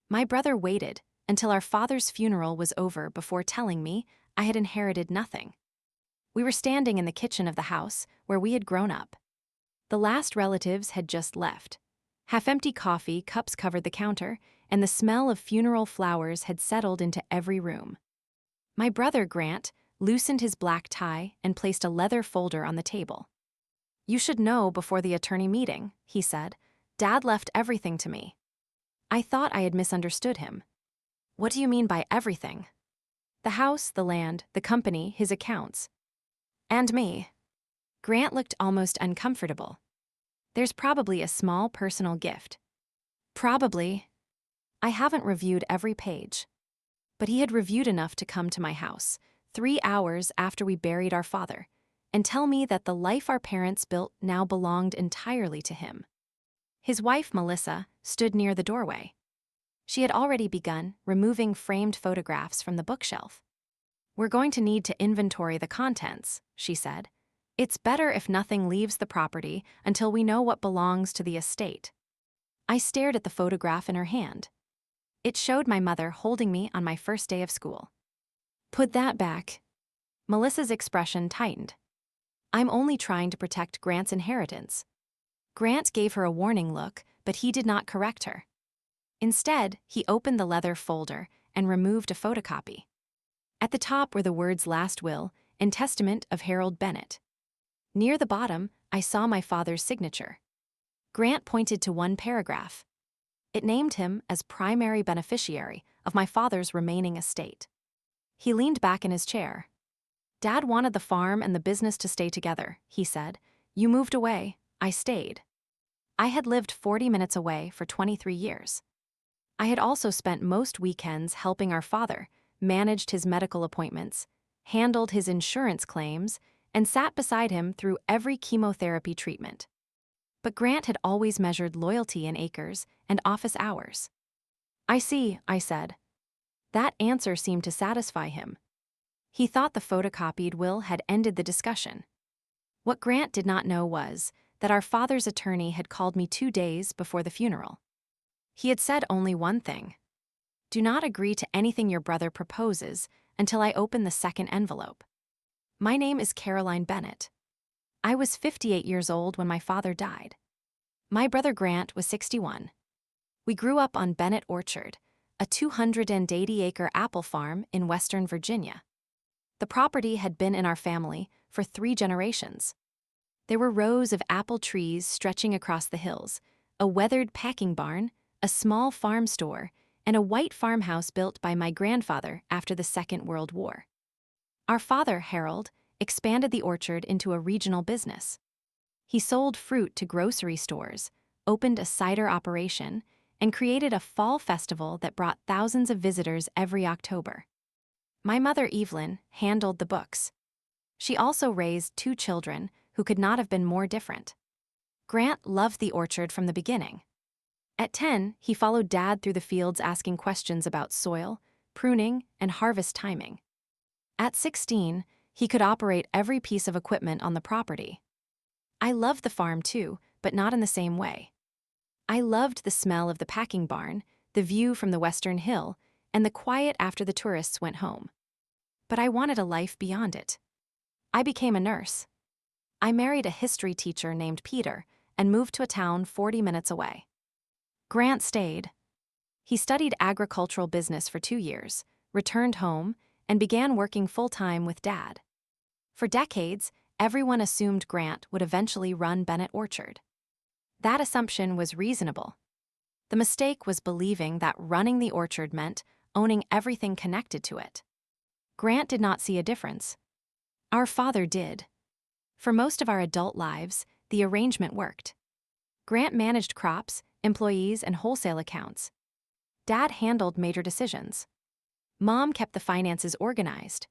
My brother waited until our father's funeral was over before telling me I had inherited nothing. We were standing in the kitchen of the house where we had grown up. The last relatives had just left. Half-empty coffee cups covered the counter, and the smell of funeral flowers had settled into every room. My brother, Grant, loosened his black tie and placed a leather folder on the table. "You should know before the attorney meeting," he said. "Dad left everything to me." I thought I had misunderstood him. "What do you mean by everything?" "The house, the land, the company, his accounts. And me." Grant looked almost uncomfortable. "There's probably a small personal gift." "Probably." I haven't reviewed every page. But he had reviewed enough to come to my house, 3 hours after we buried our father, and tell me that the life our parents built now belonged entirely to him. His wife, Melissa, stood near the doorway. She had already begun removing framed photographs from the bookshelf. "We're going to need to inventory the contents," she said. "It's better if nothing leaves the property until we know what belongs to the estate." I stared at the photograph in her hand. It showed my mother holding me on my first day of school. "Put that back." Melissa's expression tightened. "I'm only trying to protect Grant's inheritance." Grant gave her a warning look, but he did not correct her. Instead, he opened the leather folder and removed a photocopy. At the top were the words "Last Will" and Testament of Harold Bennett. Near the bottom, I saw my father's signature. Grant pointed to one paragraph. It named him as primary beneficiary of my father's remaining estate. He leaned back in his chair. "Dad wanted the farm and the business to stay together," he said. "You moved away, I stayed." I had lived 40 minutes away for 23 years. I had also spent most weekends helping our father, managed his medical appointments, handled his insurance claims, and sat beside him through every chemotherapy treatment. But Grant had always measured loyalty in acres and office hours. "I see," I said. That answer seemed to satisfy him. He thought the photocopied will had ended the discussion. What Grant did not know was that our father's attorney had called me 2 days before the funeral. He had said only one thing: "Do not agree to anything your brother proposes until I open the second envelope." My name is Caroline Bennett. I was 58 years old when my father died. My brother Grant was 61. We grew up on Bennett Orchard, a 280-acre apple farm in Western Virginia. The property had been in our family for 3 generations. There were rows of apple trees stretching across the hills, a weathered packing barn, a small farm store, and a white farmhouse built by my grandfather after the Second World War. Our father, Harold, expanded the orchard into a regional business. He sold fruit to grocery stores, opened a cider operation, and created a fall festival that brought thousands of visitors every October. My mother, Evelyn, handled the books. She also raised 2 children who could not have been more different. Grant loved the orchard from the beginning. At 10, he followed Dad through the fields asking questions about soil, pruning, and harvest timing. At 16, he could operate every piece of equipment on the property. I loved the farm too, but not in the same way. I loved the smell of the packing barn, the view from the western hill, and the quiet after the tourists went home. But I wanted a life beyond it. I became a nurse. I married a history teacher named Peter and moved to a town 40 minutes away. Grant stayed. He studied agricultural business for 2 years, returned home, and began working full-time with Dad. For decades, everyone assumed Grant would eventually run Bennett Orchard. That assumption was reasonable. The mistake was believing that running the orchard meant owning everything connected to it. Grant did not see a difference. Our father did. For most of our adult lives, the arrangement worked. Grant managed crops, employees, and wholesale accounts. Dad handled major decisions. Mom kept the finances organized.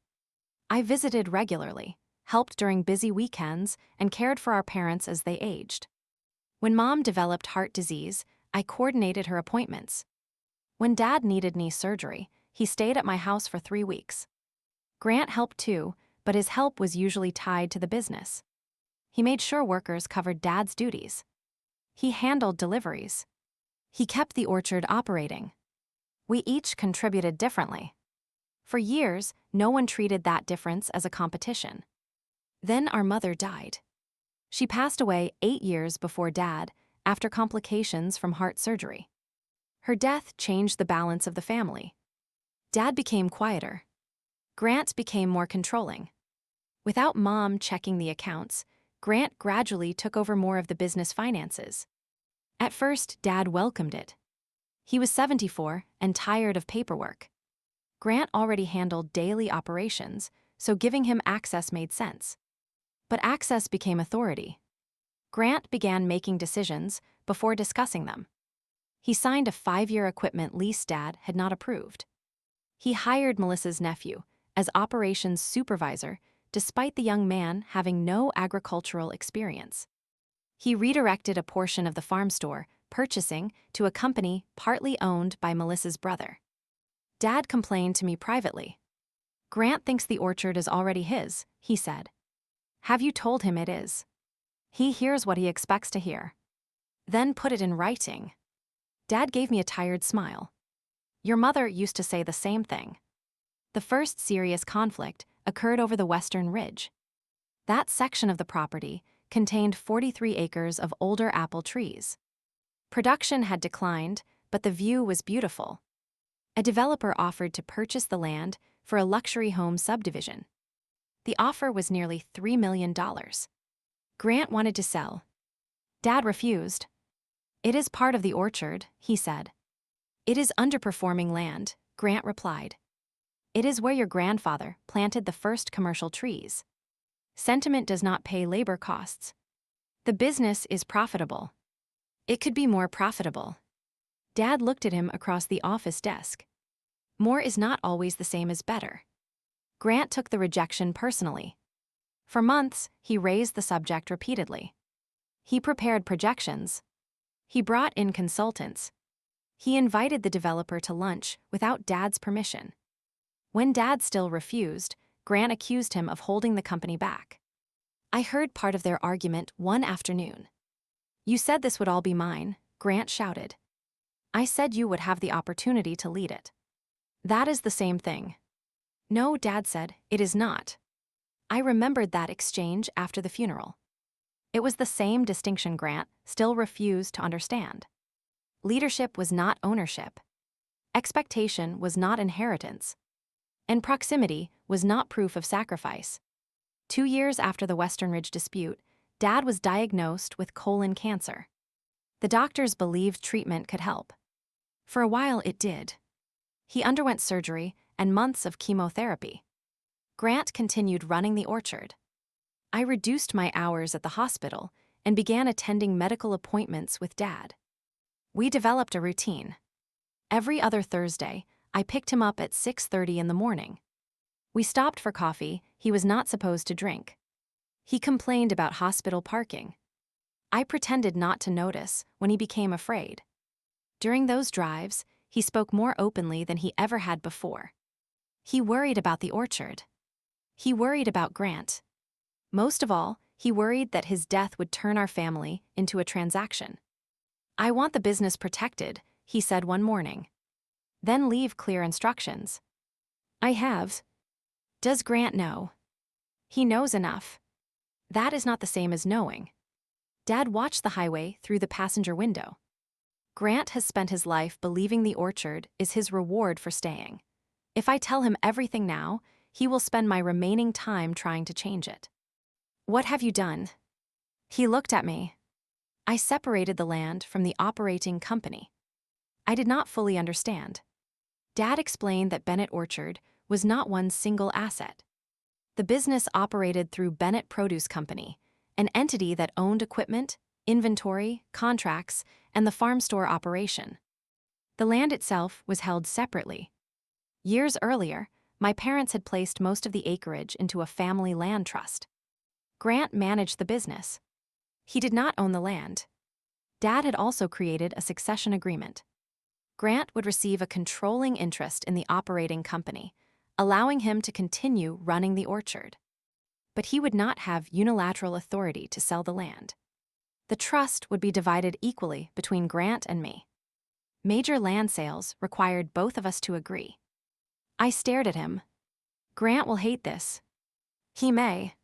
I visited regularly, helped during busy weekends, and cared for our parents as they aged. When Mom developed heart disease, I coordinated her appointments. When Dad needed knee surgery, he stayed at my house for 3 weeks. Grant helped too, but his help was usually tied to the business. He made sure workers covered Dad's duties. He handled deliveries. He kept the orchard operating. We each contributed differently. For years, no one treated that difference as a competition. Then our mother died. She passed away 8 years before Dad, after complications from heart surgery. Her death changed the balance of the family. Dad became quieter. Grant became more controlling. Without Mom checking the accounts, Grant gradually took over more of the business finances. At first, Dad welcomed it. He was 74 and tired of paperwork. Grant already handled daily operations, so giving him access made sense. But access became authority. Grant began making decisions before discussing them. He signed a 5-year equipment lease Dad had not approved. He hired Melissa's nephew as operations supervisor, despite the young man having no agricultural experience. He redirected a portion of the farm store purchasing to a company partly owned by Melissa's brother. Dad complained to me privately. "Grant thinks the orchard is already his," he said. "Have you told him it is? He hears what he expects to hear. Then put it in writing." Dad gave me a tired smile. "Your mother used to say the same thing." The first serious conflict occurred over the Western Ridge. That section of the property contained 43 acres of older apple trees. Production had declined, but the view was beautiful. A developer offered to purchase the land for a luxury home subdivision. The offer was nearly $3 million. Grant wanted to sell. Dad refused. "It is part of the orchard," he said. "It is underperforming land," Grant replied. "It is where your grandfather planted the first commercial trees. Sentiment does not pay labor costs. The business is profitable. It could be more profitable." Dad looked at him across the office desk. More is not always the same as better. Grant took the rejection personally. For months, he raised the subject repeatedly. He prepared projections. He brought in consultants. He invited the developer to lunch without Dad's permission. When Dad still refused, Grant accused him of holding the company back. I heard part of their argument one afternoon. "You said this would all be mine," Grant shouted. "I said you would have the opportunity to lead it." "That is the same thing." "No," Dad said, "it is not." I remembered that exchange after the funeral. It was the same distinction Grant still refused to understand. Leadership was not ownership. Expectation was not inheritance. And proximity was not proof of sacrifice. 2 years after the Western Ridge dispute, Dad was diagnosed with colon cancer. The doctors believed treatment could help. For a while it did. He underwent surgery and months of chemotherapy. Grant continued running the orchard. I reduced my hours at the hospital and began attending medical appointments with Dad. We developed a routine. Every other Thursday, I picked him up at 6:30 in the morning. We stopped for coffee he was not supposed to drink. He complained about hospital parking. I pretended not to notice when he became afraid. During those drives, he spoke more openly than he ever had before. He worried about the orchard. He worried about Grant. Most of all, he worried that his death would turn our family into a transaction. "I want the business protected," he said one morning. "Then leave clear instructions." I have. Does Grant know? He knows enough. That is not the same as knowing. Dad watched the highway through the passenger window. Grant has spent his life believing the orchard is his reward for staying. If I tell him everything now, he will spend my remaining time trying to change it. "What have you done?" He looked at me. I separated the land from the operating company. I did not fully understand. Dad explained that Bennett Orchard was not one single asset. The business operated through Bennett Produce Company, an entity that owned equipment, inventory, contracts, and the farm store operation. The land itself was held separately. Years earlier, my parents had placed most of the acreage into a family land trust. Grant managed the business. He did not own the land. Dad had also created a succession agreement. Grant would receive a controlling interest in the operating company, allowing him to continue running the orchard. But he would not have unilateral authority to sell the land. The trust would be divided equally between Grant and me. Major land sales required both of us to agree. I stared at him. Grant will hate this. He may.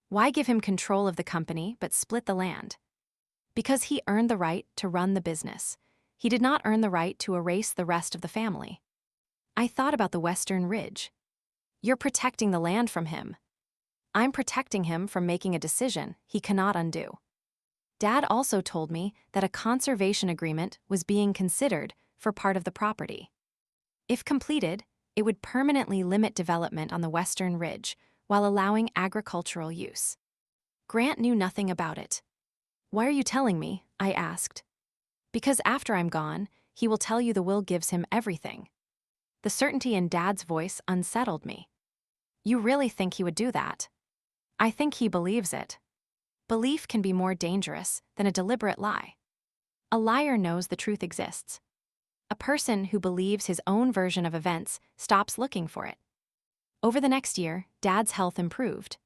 Why give him control of the company but split the land? Because he earned the right to run the business. He did not earn the right to erase the rest of the family. I thought about the Western Ridge. You're protecting the land from him. I'm protecting him from making a decision he cannot undo. Dad also told me that a conservation agreement was being considered for part of the property. If completed, it would permanently limit development on the Western Ridge while allowing agricultural use. Grant knew nothing about it. Why are you telling me? I asked. Because after I'm gone, he will tell you the will gives him everything. The certainty in Dad's voice unsettled me. You really think he would do that? I think he believes it. Belief can be more dangerous than a deliberate lie. A liar knows the truth exists. A person who believes his own version of events stops looking for it. Over the next year, Dad's health improved.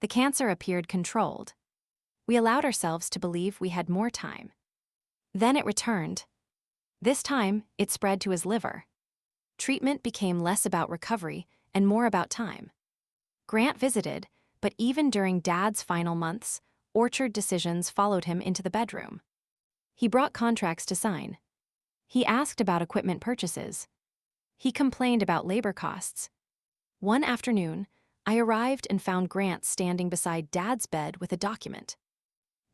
The cancer appeared controlled. We allowed ourselves to believe we had more time. Then it returned. This time, it spread to his liver. Treatment became less about recovery and more about time. Grant visited, but even during Dad's final months, orchard decisions followed him into the bedroom. He brought contracts to sign. He asked about equipment purchases. He complained about labor costs. One afternoon, I arrived and found Grant standing beside Dad's bed with a document.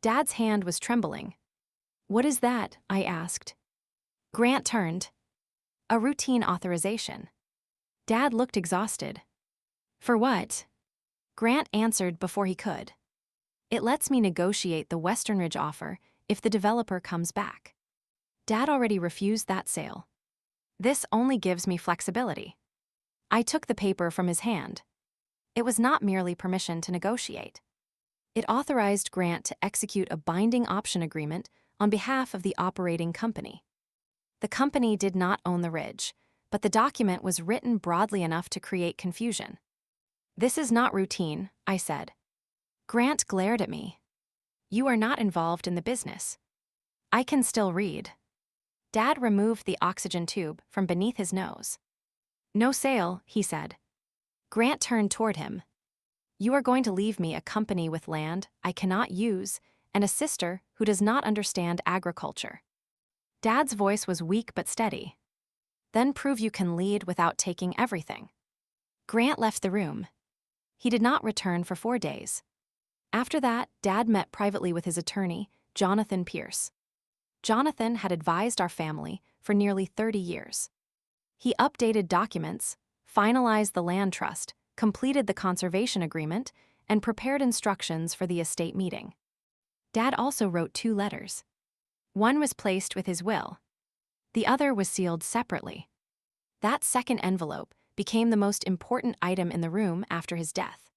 Dad's hand was trembling. "What is that?" I asked. Grant turned. "A routine authorization." Dad looked exhausted. "For what?" Grant answered before he could. "It lets me negotiate the Western Ridge offer if the developer comes back. Dad already refused that sale. This only gives me flexibility." I took the paper from his hand. It was not merely permission to negotiate. It authorized Grant to execute a binding option agreement on behalf of the operating company. The company did not own the ridge, but the document was written broadly enough to create confusion. "This is not routine," I said. Grant glared at me. "You are not involved in the business." I can still read. Dad removed the oxygen tube from beneath his nose. "No sale," he said. Grant turned toward him. "You are going to leave me a company with land I cannot use and a sister who does not understand agriculture." Dad's voice was weak but steady. "Then prove you can lead without taking everything." Grant left the room. He did not return for 4 days. After that, Dad met privately with his attorney, Jonathan Pierce. Jonathan had advised our family for nearly 30 years. He updated documents, finalized the land trust, completed the conservation agreement, and prepared instructions for the estate meeting. Dad also wrote 2 letters. One was placed with his will. The other was sealed separately. That second envelope became the most important item in the room after his death.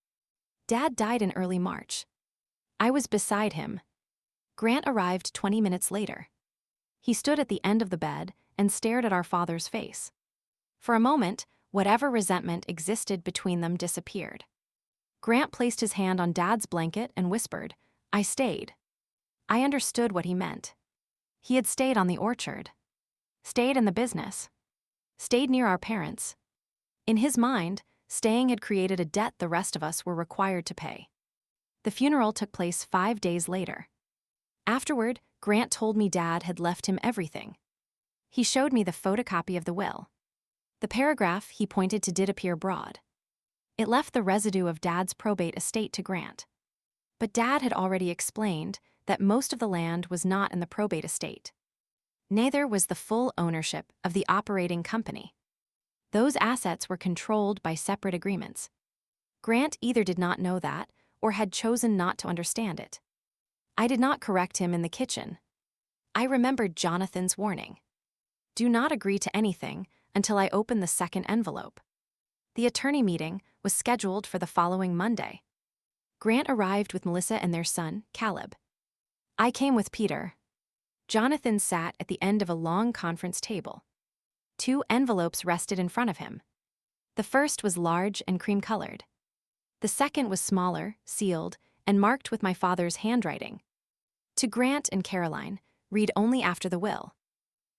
Dad died in early March. I was beside him. Grant arrived 20 minutes later. He stood at the end of the bed and stared at our father's face. For a moment, whatever resentment existed between them disappeared. Grant placed his hand on Dad's blanket and whispered, "I stayed." I understood what he meant. He had stayed on the orchard. Stayed in the business. Stayed near our parents. In his mind, staying had created a debt the rest of us were required to pay. The funeral took place 5 days later. Afterward, Grant told me Dad had left him everything. He showed me the photocopy of the will. The paragraph he pointed to did appear broad. It left the residue of Dad's probate estate to Grant. But Dad had already explained that most of the land was not in the probate estate. Neither was the full ownership of the operating company. Those assets were controlled by separate agreements. Grant either did not know that or had chosen not to understand it. I did not correct him in the kitchen. I remembered Jonathan's warning. Do not agree to anything until I open the second envelope. The attorney meeting was scheduled for the following Monday. Grant arrived with Melissa and their son, Caleb. I came with Peter. Jonathan sat at the end of a long conference table. 2 envelopes rested in front of him. The first was large and cream-colored. The second was smaller, sealed, and marked with my father's handwriting. To Grant and Caroline, read only after the will.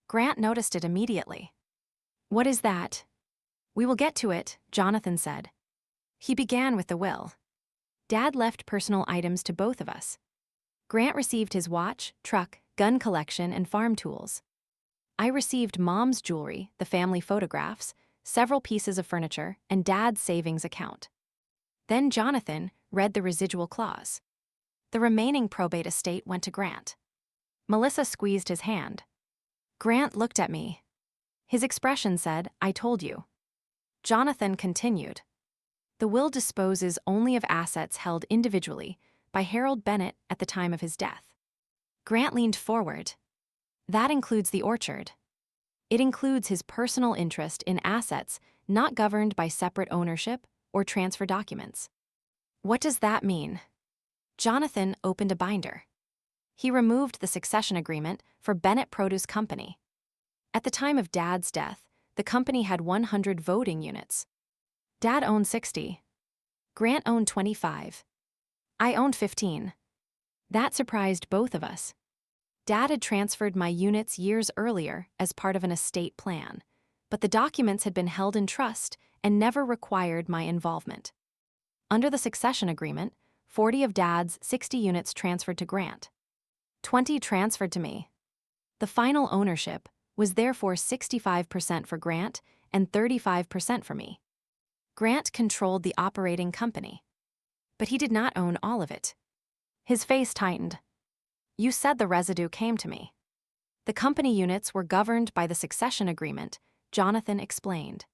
Grant noticed it immediately. "What is that?" "We will get to it," Jonathan said. He began with the will. Dad left personal items to both of us. Grant received his watch, truck, gun collection, and farm tools. I received Mom's jewelry, the family photographs, several pieces of furniture, and Dad's savings account. Then Jonathan read the residual clause. The remaining probate estate went to Grant. Melissa squeezed his hand. Grant looked at me. His expression said, "I told you." Jonathan continued. The will disposes only of assets held individually by Harold Bennett at the time of his death. Grant leaned forward. That includes the orchard. It includes his personal interest in assets not governed by separate ownership or transfer documents. What does that mean? Jonathan opened a binder. He removed the succession agreement for Bennett Produce Company. At the time of Dad's death, the company had 100 voting units. Dad owned 60. Grant owned 25. I owned 15. That surprised both of us. Dad had transferred my units years earlier as part of an estate plan, but the documents had been held in trust and never required my involvement. Under the succession agreement, 40 of Dad's 60 units transferred to Grant. 20 transferred to me. The final ownership was therefore 65% for Grant and 35% for me. Grant controlled the operating company. But he did not own all of it. His face tightened. "You said the residue came to me." "The company units were governed by the succession agreement," Jonathan explained.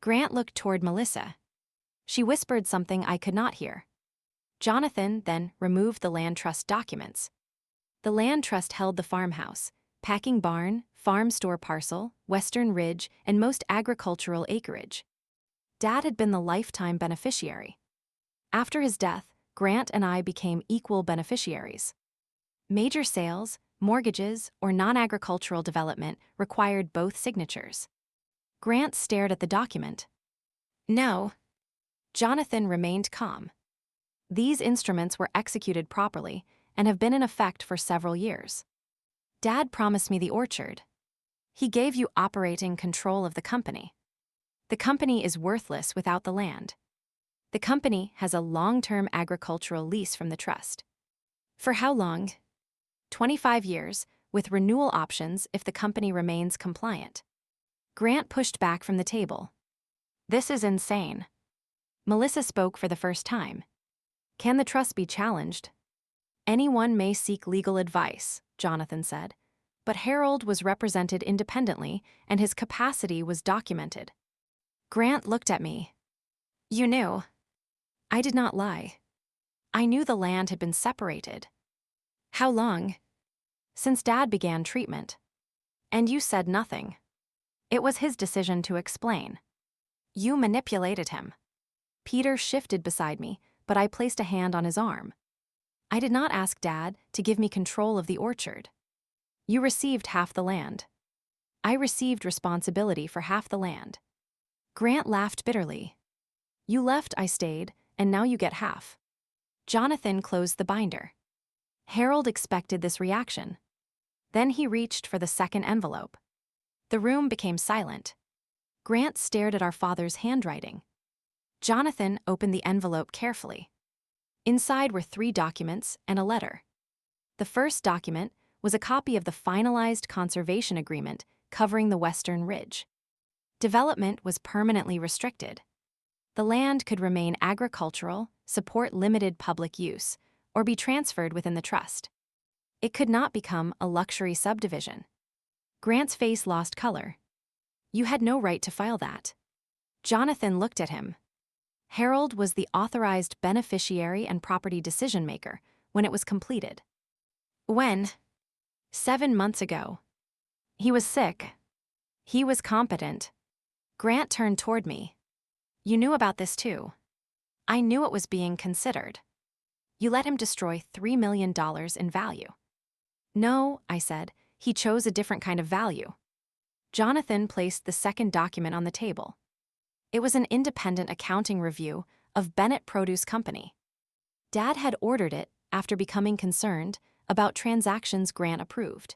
Grant looked toward Melissa. She whispered something I could not hear. Jonathan then removed the land trust documents. The land trust held the farmhouse, packing barn, farm store parcel, Western Ridge, and most agricultural acreage. Dad had been the lifetime beneficiary. After his death, Grant and I became equal beneficiaries. Major sales, mortgages, or non-agricultural development required both signatures. Grant stared at the document. "No." Jonathan remained calm. "These instruments were executed properly and have been in effect for several years. Dad promised me the orchard. He gave you operating control of the company. The company is worthless without the land. The company has a long-term agricultural lease from the trust." "For how long?" 25 years, with renewal options if the company remains compliant. Grant pushed back from the table. "This is insane." Melissa spoke for the first time. "Can the trust be challenged?" "Anyone may seek legal advice," Jonathan said, but Harold was represented independently and his capacity was documented. Grant looked at me. "You knew." I did not lie. I knew the land had been separated. "How long?" "Since Dad began treatment." "And you said nothing." "It was his decision to explain." "You manipulated him." Peter shifted beside me, but I placed a hand on his arm. "I did not ask Dad to give me control of the orchard." "You received half the land." "I received responsibility for half the land." Grant laughed bitterly. "You left, I stayed, and now you get half." Jonathan closed the binder. Harold expected this reaction. Then he reached for the second envelope. The room became silent. Grant stared at our father's handwriting. Jonathan opened the envelope carefully. Inside were 3 documents and a letter. The first document was a copy of the finalized conservation agreement covering the Western Ridge. Development was permanently restricted. The land could remain agricultural, support limited public use, or be transferred within the trust. It could not become a luxury subdivision. Grant's face lost color. "You had no right to file that." Jonathan looked at him. Harold was the authorized beneficiary and property decision-maker when it was completed. "When?" 7 months ago. "He was sick." "He was competent." Grant turned toward me. "You knew about this too." "I knew it was being considered." "You let him destroy $3 million in value." "No," I said, "he chose a different kind of value." Jonathan placed the second document on the table. It was an independent accounting review of Bennett Produce Company. Dad had ordered it after becoming concerned about transactions Grant approved.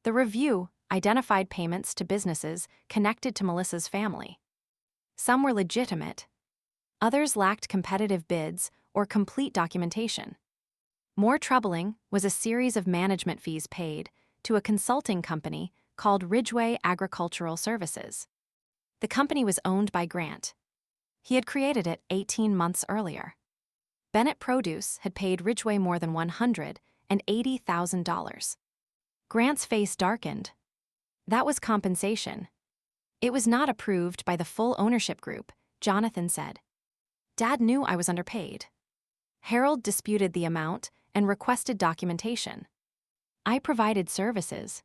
The review identified payments to businesses connected to Melissa's family. Some were legitimate. Others lacked competitive bids or complete documentation. More troubling was a series of management fees paid to a consulting company called Ridgway Agricultural Services. The company was owned by Grant. He had created it 18 months earlier. Bennett Produce had paid Ridgway more than $180,000. Grant's face darkened. That was compensation. It was not approved by the full ownership group, Jonathan said. Dad knew I was underpaid. Harold disputed the amount and requested documentation. I provided services.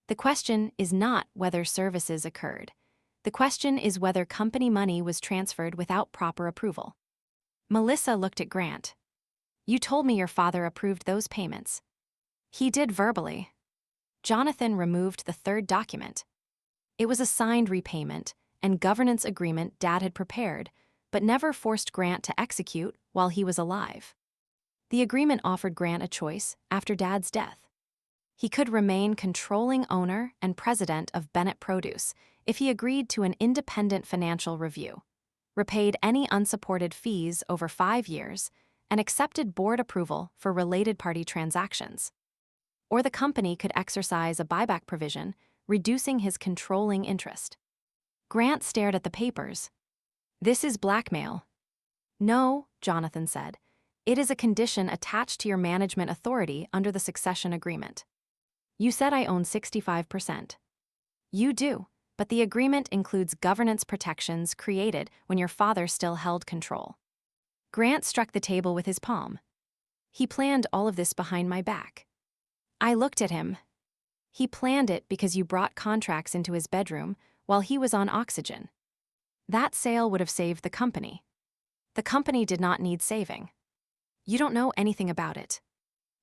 The question is not whether services occurred. The question is whether company money was transferred without proper approval. Melissa looked at Grant. You told me your father approved those payments. He did verbally. Jonathan removed the third document. It was a signed repayment and governance agreement Dad had prepared, but never forced Grant to execute while he was alive. The agreement offered Grant a choice after Dad's death. He could remain controlling owner and president of Bennett Produce if he agreed to an independent financial review, repaid any unsupported fees over 5 years, and accepted board approval for related party transactions. Or the company could exercise a buyback provision, reducing his controlling interest. Grant stared at the papers. This is blackmail. No, Jonathan said. It is a condition attached to your management authority under the succession agreement. You said I own 65%. You do, but the agreement includes governance protections created when your father still held control. Grant struck the table with his palm. He planned all of this behind my back. I looked at him. He planned it because you brought contracts into his bedroom while he was on oxygen. That sale would have saved the company. The company did not need saving. You don't know anything about it.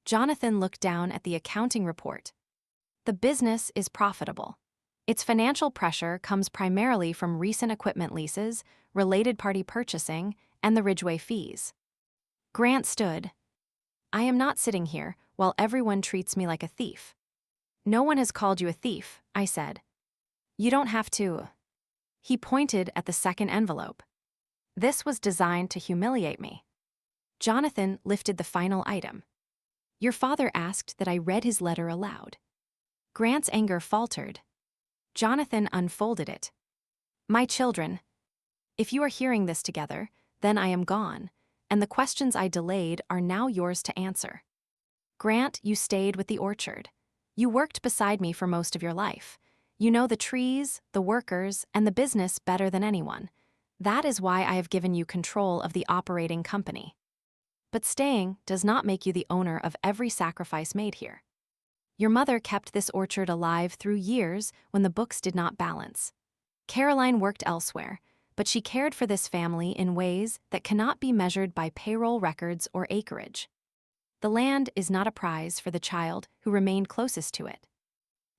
Jonathan looked down at the accounting report. The business is profitable. Its financial pressure comes primarily from recent equipment leases, related party purchasing, and the Ridgway fees. Grant stood. I am not sitting here while everyone treats me like a thief. No one has called you a thief, I said. You don't have to. He pointed at the second envelope. This was designed to humiliate me. Jonathan lifted the final item. Your father asked that I read his letter aloud. Grant's anger faltered. Jonathan unfolded it. My children, if you are hearing this together, then I am gone, and the questions I delayed are now yours to answer. Grant, you stayed with the orchard. You worked beside me for most of your life. You know the trees, the workers, and the business better than anyone. That is why I have given you control of the operating company. But staying does not make you the owner of every sacrifice made here. Your mother kept this orchard alive through years when the books did not balance. Caroline worked elsewhere, but she cared for this family in ways that cannot be measured by payroll records or acreage. The land is not a prize for the child who remained closest to it.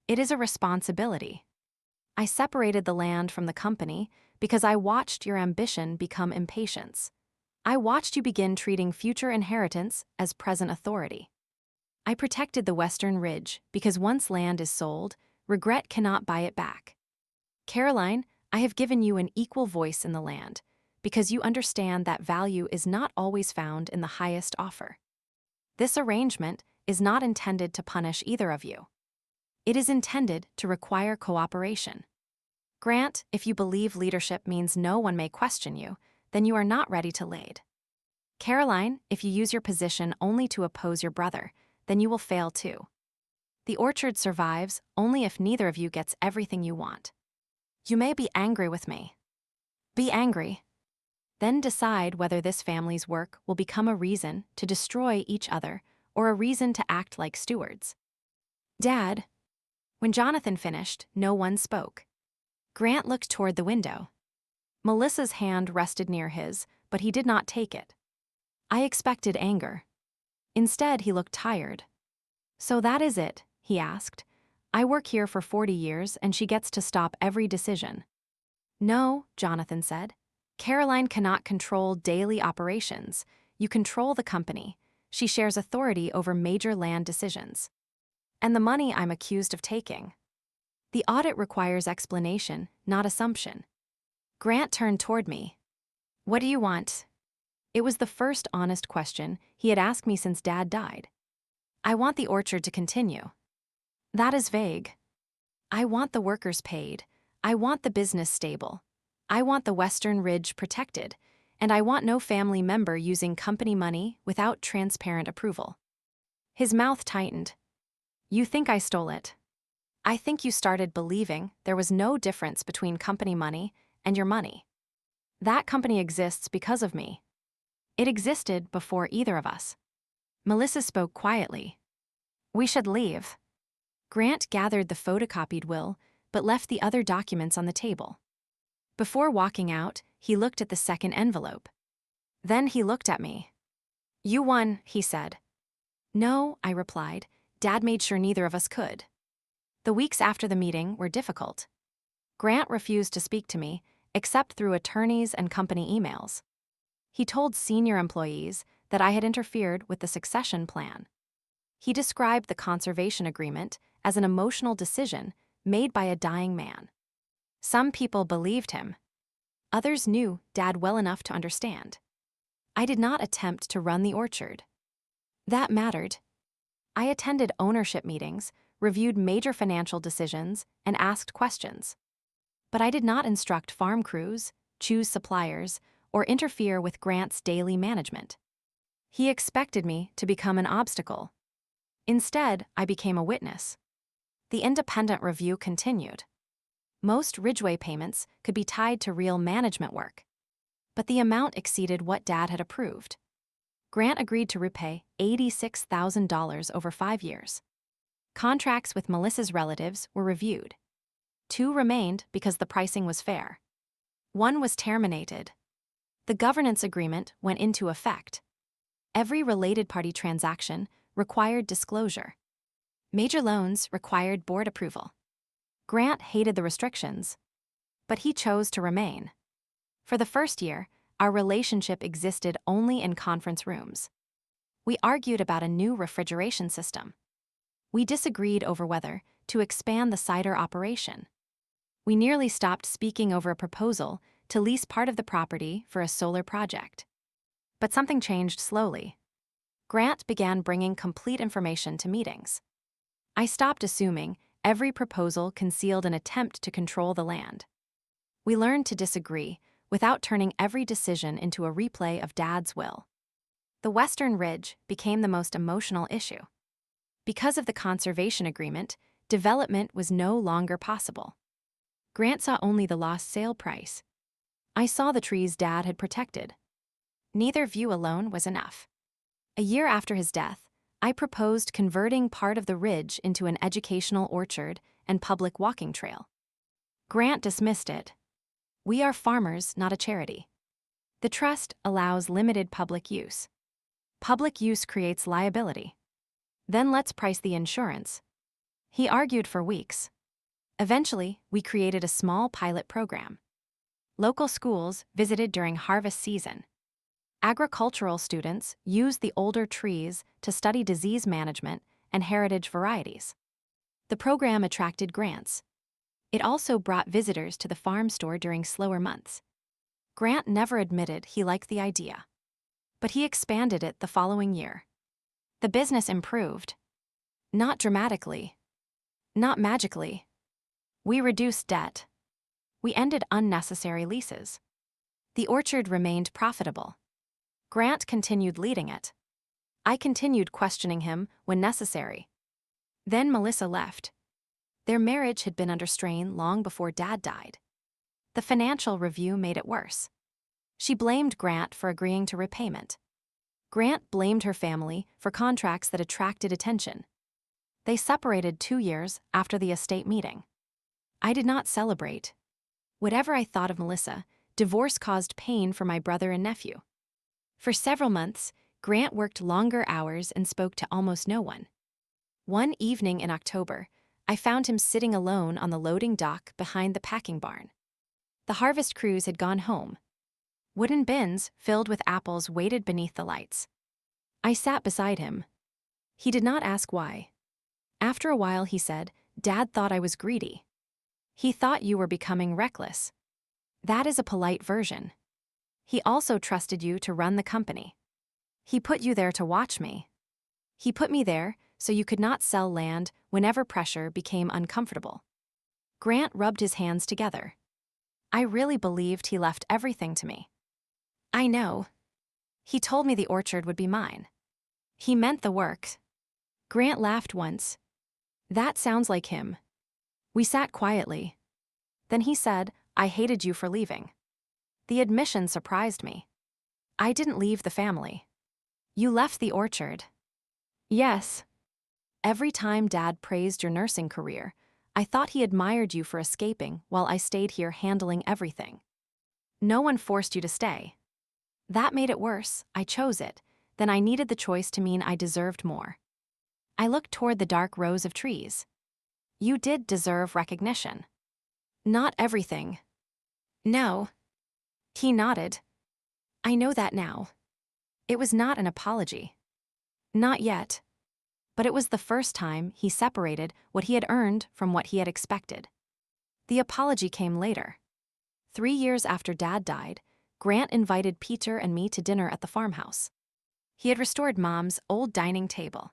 It is a responsibility. I separated the land from the company because I watched your ambition become impatience. I watched you begin treating future inheritance as present authority. I protected the Western Ridge because once land is sold, regret cannot buy it back. Caroline, I have given you an equal voice in the land because you understand that value is not always found in the highest offer. This arrangement is not intended to punish either of you. It is intended to require cooperation. Grant, if you believe leadership means no one may question you, then you are not ready to lead. Caroline, if you use your position only to oppose your brother, then you will fail too. The orchard survives only if neither of you gets everything you want. You may be angry with me. Be angry. Then decide whether this family's work will become a reason to destroy each other or a reason to act like stewards. Dad. When Jonathan finished, no one spoke. Grant looked toward the window. Melissa's hand rested near his, but he did not take it. I expected anger. Instead, he looked tired. So that is it, he asked. I work here for 40 years and she gets to stop every decision. No, Jonathan said. Caroline cannot control daily operations. You control the company. She shares authority over major land decisions. And the money I'm accused of taking. The audit requires explanation, not assumption. Grant turned toward me. What do you want? It was the first honest question he had asked me since Dad died. I want the orchard to continue. That is vague. I want the workers paid. I want the business stable. I want the Western Ridge protected. And I want no family member using company money without transparent approval. His mouth tightened. You think I stole it? I think you started believing there was no difference between company money and your money. That company exists because of me. It existed before either of us. Melissa spoke quietly. We should leave. Grant gathered the photocopied will, but left the other documents on the table. Before walking out, he looked at the second envelope. Then he looked at me. You won, he said. No, I replied. Dad made sure neither of us could. The weeks after the meeting were difficult. Grant refused to speak to me, except through attorneys and company emails. He told senior employees that I had interfered with the succession plan. He described the conservation agreement as an emotional decision made by a dying man. Some people believed him. Others knew Dad well enough to understand. I did not attempt to run the orchard. That mattered. I attended ownership meetings, reviewed major financial decisions, and asked questions. But I did not instruct farm crews, choose suppliers, or interfere with Grant's daily management. He expected me to become an obstacle. Instead, I became a witness. The independent review continued. Most Ridgeway payments could be tied to real management work. But the amount exceeded what Dad had approved. Grant agreed to repay $86,000 over 5 years. Contracts with Melissa's relatives were reviewed. 2 remained because the pricing was fair. 1 was terminated. The governance agreement went into effect. Every related party transaction required disclosure. Major loans required board approval. Grant hated the restrictions, but he chose to remain. For the first year, our relationship existed only in conference rooms. We argued about a new refrigeration system. We disagreed over whether to expand the cider operation. We nearly stopped speaking over a proposal to lease part of the property for a solar project. But something changed slowly. Grant began bringing complete information to meetings. I stopped assuming every proposal concealed an attempt to control the land. We learned to disagree without turning every decision into a replay of Dad's will. The Western Ridge became the most emotional issue. Because of the conservation agreement, development was no longer possible. Grant saw only the lost sale price. I saw the trees Dad had protected. Neither view alone was enough. A year after his death, I proposed converting part of the ridge into an educational orchard and public walking trail. Grant dismissed it. We are farmers, not a charity. The trust allows limited public use. Public use creates liability. Then let's price the insurance. He argued for weeks. Eventually, we created a small pilot program. Local schools visited during harvest season. Agricultural students used the older trees to study disease management and heritage varieties. The program attracted grants. It also brought visitors to the farm store during slower months. Grant never admitted he liked the idea. But he expanded it the following year. The business improved. Not dramatically. Not magically. We reduced debt. We ended unnecessary leases. The orchard remained profitable. Grant continued leading it. I continued questioning him when necessary. Then Melissa left. Their marriage had been under strain long before Dad died. The financial review made it worse. She blamed Grant for agreeing to repayment. Grant blamed her family for contracts that attracted attention. They separated 2 years after the estate meeting. I did not celebrate. Whatever I thought of Melissa, divorce caused pain for my brother and nephew. For several months, Grant worked longer hours and spoke to almost no one. One evening in October, I found him sitting alone on the loading dock behind the packing barn. The harvest crews had gone home. Wooden bins filled with apples waited beneath the lights. I sat beside him. He did not ask why. After a while, he said, "Dad thought I was greedy." He thought you were becoming reckless. That is a polite version. He also trusted you to run the company. He put you there to watch me. He put me there so you could not sell land whenever pressure became uncomfortable. Grant rubbed his hands together. I really believed he left everything to me. I know. He told me the orchard would be mine. He meant the work. Grant laughed once. That sounds like him. We sat quietly. Then he said, I hated you for leaving. The admission surprised me. I didn't leave the family. You left the orchard. Yes. Every time Dad praised your nursing career, I thought he admired you for escaping while I stayed here handling everything. No one forced you to stay. That made it worse. I chose it. Then I needed the choice to mean I deserved more. I looked toward the dark rows of trees. You did deserve recognition. Not everything. No. He nodded. I know that now. It was not an apology. Not yet. But it was the first time he separated what he had earned from what he had expected. The apology came later. 3 years after Dad died, Grant invited Peter and me to dinner at the farmhouse. He had restored Mom's old dining table.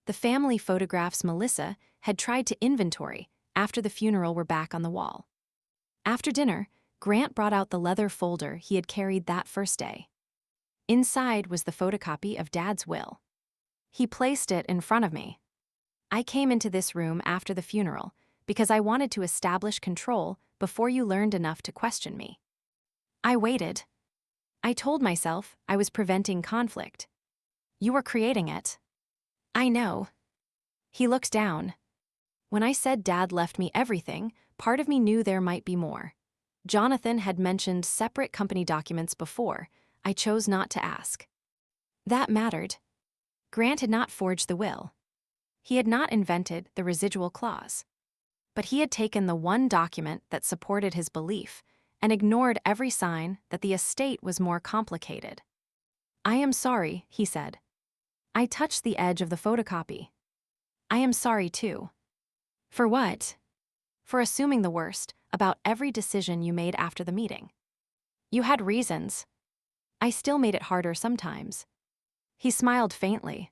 The family photographs Melissa had tried to inventory after the funeral were back on the wall. After dinner, Grant brought out the leather folder he had carried that first day. Inside was the photocopy of Dad's will. He placed it in front of me. I came into this room after the funeral because I wanted to establish control before you learned enough to question me. I waited. I told myself I was preventing conflict. You were creating it. I know. He looked down. When I said Dad left me everything, part of me knew there might be more. Jonathan had mentioned separate company documents before. I chose not to ask. That mattered. Grant had not forged the will. He had not invented the residual clause. But he had taken the one document that supported his belief and ignored every sign that the estate was more complicated. I am sorry, he said. I touched the edge of the photocopy. I am sorry too. For what? For assuming the worst about every decision you made after the meeting. You had reasons. I still made it harder sometimes. He smiled faintly.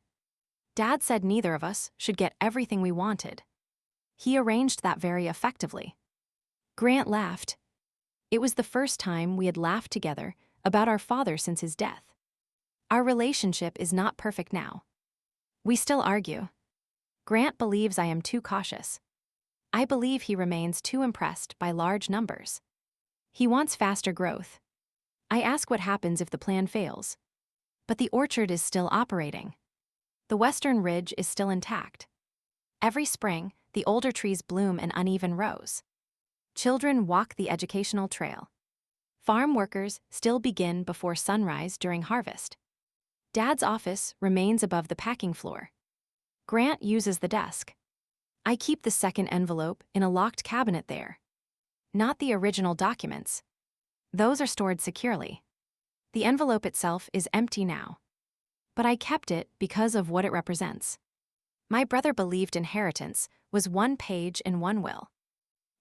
Dad said neither of us should get everything we wanted. He arranged that very effectively. Grant laughed. It was the first time we had laughed together about our father since his death. Our relationship is not perfect now. We still argue. Grant believes I am too cautious. I believe he remains too impressed by large numbers. He wants faster growth. I ask what happens if the plan fails. But the orchard is still operating. The western ridge is still intact. Every spring, the older trees bloom in uneven rows. Children walk the educational trail. Farm workers still begin before sunrise during harvest. Dad's office remains above the packing floor. Grant uses the desk. I keep the second envelope in a locked cabinet there. Not the original documents. Those are stored securely. The envelope itself is empty now. But I kept it because of what it represents. My brother believed inheritance was one page in one will.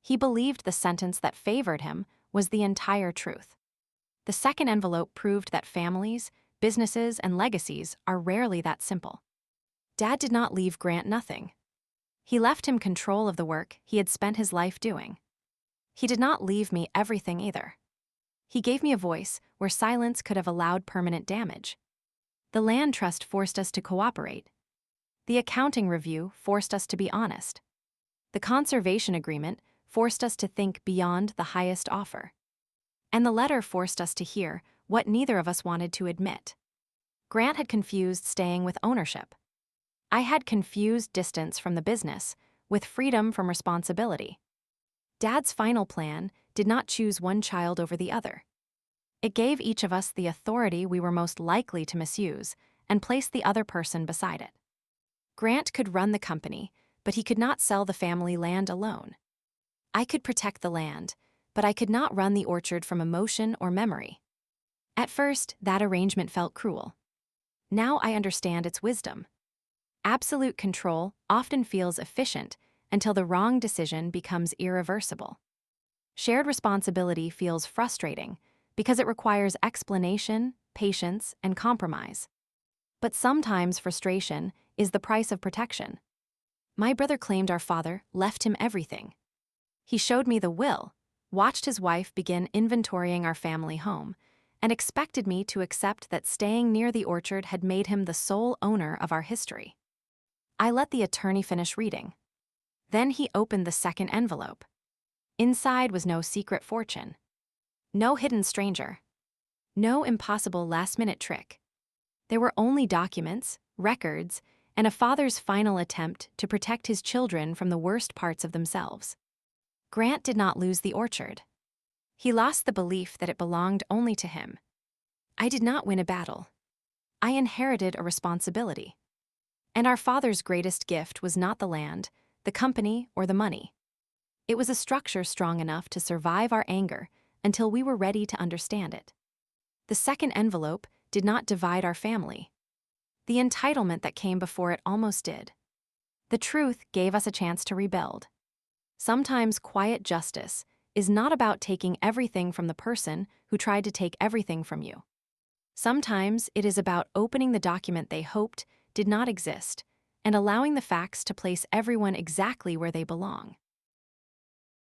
He believed the sentence that favored him was the entire truth. The second envelope proved that families, businesses, and legacies are rarely that simple. Dad did not leave Grant nothing. He left him control of the work he had spent his life doing. He did not leave me everything either. He gave me a voice where silence could have allowed permanent damage. The land trust forced us to cooperate. The accounting review forced us to be honest. The conservation agreement forced us to think beyond the highest offer. And the letter forced us to hear what neither of us wanted to admit. Grant had confused staying with ownership. I had confused distance from the business with freedom from responsibility. Dad's final plan did not choose one child over the other. It gave each of us the authority we were most likely to misuse and placed the other person beside it. Grant could run the company, but he could not sell the family land alone. I could protect the land, but I could not run the orchard from emotion or memory. At first, that arrangement felt cruel. Now I understand its wisdom. Absolute control often feels efficient until the wrong decision becomes irreversible. Shared responsibility feels frustrating because it requires explanation, patience, and compromise. But sometimes frustration is the price of protection. My brother claimed our father left him everything. He showed me the will, watched his wife begin inventorying our family home, and expected me to accept that staying near the orchard had made him the sole owner of our history. I let the attorney finish reading. Then he opened the second envelope. Inside was no secret fortune, no hidden stranger, no impossible last-minute trick. There were only documents, records, and a father's final attempt to protect his children from the worst parts of themselves. Grant did not lose the orchard. He lost the belief that it belonged only to him. I did not win a battle. I inherited a responsibility. And our father's greatest gift was not the land, the company, or the money. It was a structure strong enough to survive our anger until we were ready to understand it. The second envelope did not divide our family. The entitlement that came before it almost did. The truth gave us a chance to rebuild. Sometimes quiet justice is not about taking everything from the person who tried to take everything from you. Sometimes it is about opening the document they hoped did not exist and allowing the facts to place everyone exactly where they belong.